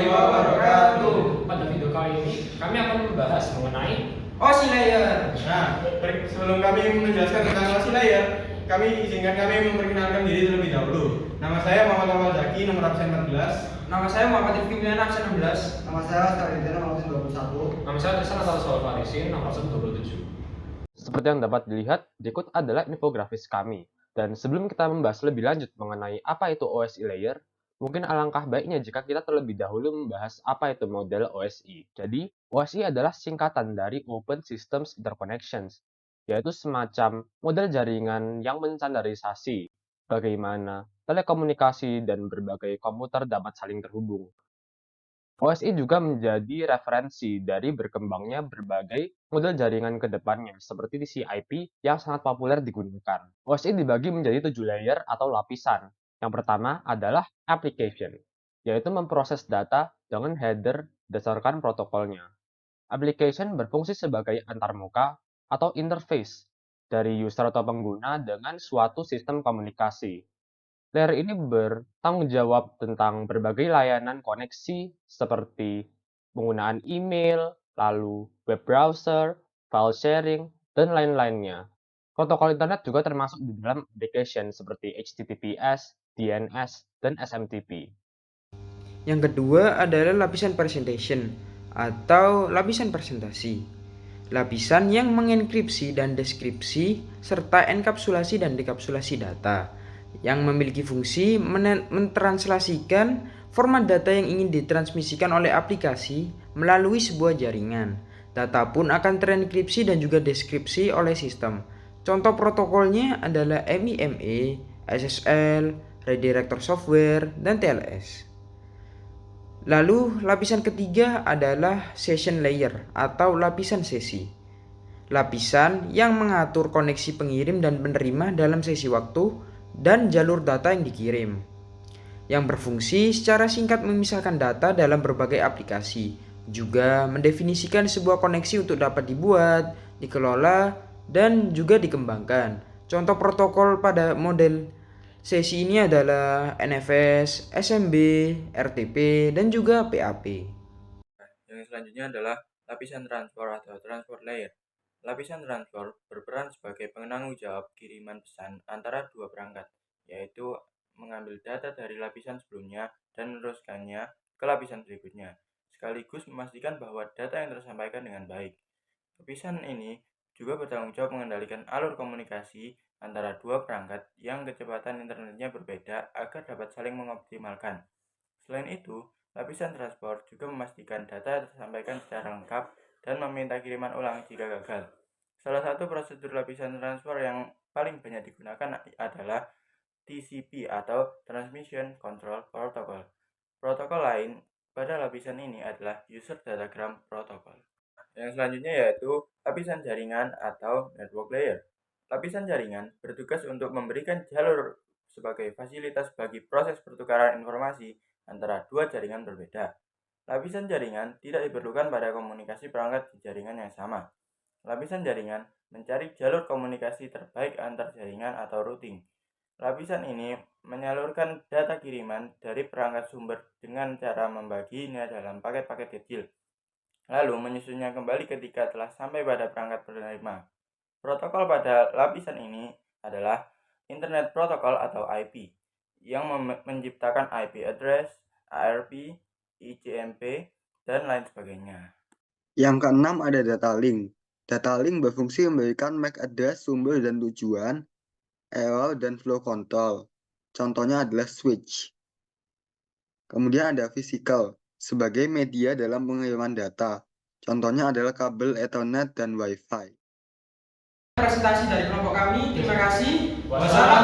warahmatullahi wabarakatuh. Pada video kali ini kami akan membahas mengenai OSI Layer. Nah, sebelum kami menjelaskan tentang OSI Layer, izinkan kami memperkenalkan diri terlebih dahulu. Nama saya Muhammad Awal Zaki, nomor absen 14. Nama saya Muhammad Rifki Miliana, absen 16. Nama saya Starindra, nomor absen 21. nama saya Tristan atau Sol Farisin, nomor 27. Seperti yang dapat dilihat, berikut adalah infografis kami. Dan sebelum kita membahas lebih lanjut mengenai apa itu OSI Layer, mungkin alangkah baiknya jika kita terlebih dahulu membahas apa itu model OSI. Jadi, OSI adalah singkatan dari Open Systems Interconnections, yaitu semacam model jaringan yang menstandarisasi bagaimana telekomunikasi dan berbagai komputer dapat saling terhubung. OSI juga menjadi referensi dari berkembangnya berbagai model jaringan ke depannya, seperti TCP yang sangat populer digunakan. OSI dibagi menjadi 7 layer atau lapisan. Yang pertama adalah application, yaitu memproses data dengan header berdasarkan protokolnya. Application berfungsi sebagai antarmuka atau interface dari user atau pengguna dengan suatu sistem komunikasi. Layer ini bertanggung jawab tentang berbagai layanan koneksi seperti penggunaan email, lalu web browser, file sharing, dan lain-lainnya. Protokol internet juga termasuk di dalam application seperti HTTPS, DNS, dan SMTP. Yang kedua adalah lapisan presentation atau lapisan presentasi. Lapisan yang mengenkripsi dan deskripsi serta enkapsulasi dan dekapsulasi data yang memiliki fungsi mentranslasikan format data yang ingin ditransmisikan oleh aplikasi melalui sebuah jaringan. Data pun akan terenkripsi dan juga deskripsi oleh sistem. Contoh protokolnya adalah MIME, SSL, Redirector Software, dan TLS. Lalu lapisan ketiga adalah session layer atau lapisan sesi. Lapisan yang mengatur koneksi pengirim dan penerima dalam sesi waktu dan jalur data yang dikirim, yang berfungsi secara singkat memisahkan data dalam berbagai aplikasi, juga mendefinisikan sebuah koneksi untuk dapat dibuat, dikelola, dan juga dikembangkan. Contoh protokol pada model sesi ini adalah NFS, SMB, RTP, dan juga PAP. Yang selanjutnya adalah lapisan transport atau transport layer. Lapisan transport berperan sebagai penanggung jawab kiriman pesan antara dua perangkat, yaitu mengambil data dari lapisan sebelumnya dan meneruskannya ke lapisan berikutnya, sekaligus memastikan bahwa data yang tersampaikan dengan baik. Lapisan ini juga bertanggung jawab mengendalikan alur komunikasi antara dua perangkat yang kecepatan internetnya berbeda agar dapat saling mengoptimalkan. Selain itu, lapisan transport juga memastikan data tersampaikan secara lengkap dan meminta kiriman ulang jika gagal. Salah satu prosedur lapisan transfer yang paling banyak digunakan adalah TCP atau Transmission Control Protocol. Protokol lain pada lapisan ini adalah User Datagram Protocol. Yang selanjutnya yaitu lapisan jaringan atau network layer. Lapisan jaringan bertugas untuk memberikan jalur sebagai fasilitas bagi proses pertukaran informasi antara dua jaringan berbeda. Lapisan jaringan tidak diperlukan pada komunikasi perangkat di jaringan yang sama. Lapisan jaringan mencari jalur komunikasi terbaik antar jaringan atau routing. Lapisan ini menyalurkan data kiriman dari perangkat sumber dengan cara membaginya dalam paket-paket kecil, lalu menyusunnya kembali ketika telah sampai pada perangkat penerima. Protokol pada lapisan ini adalah Internet Protocol atau IP, yang menciptakan IP address, ARP, ICMP, dan lain sebagainya. Yang keenam ada data link. Data link berfungsi memberikan MAC address sumber dan tujuan, error dan flow control. Contohnya adalah switch. Kemudian ada physical sebagai media dalam pengiriman data. Contohnya adalah kabel Ethernet dan Wi-Fi. Presentasi dari kelompok kami. Terima kasih. Wassalamualaikum.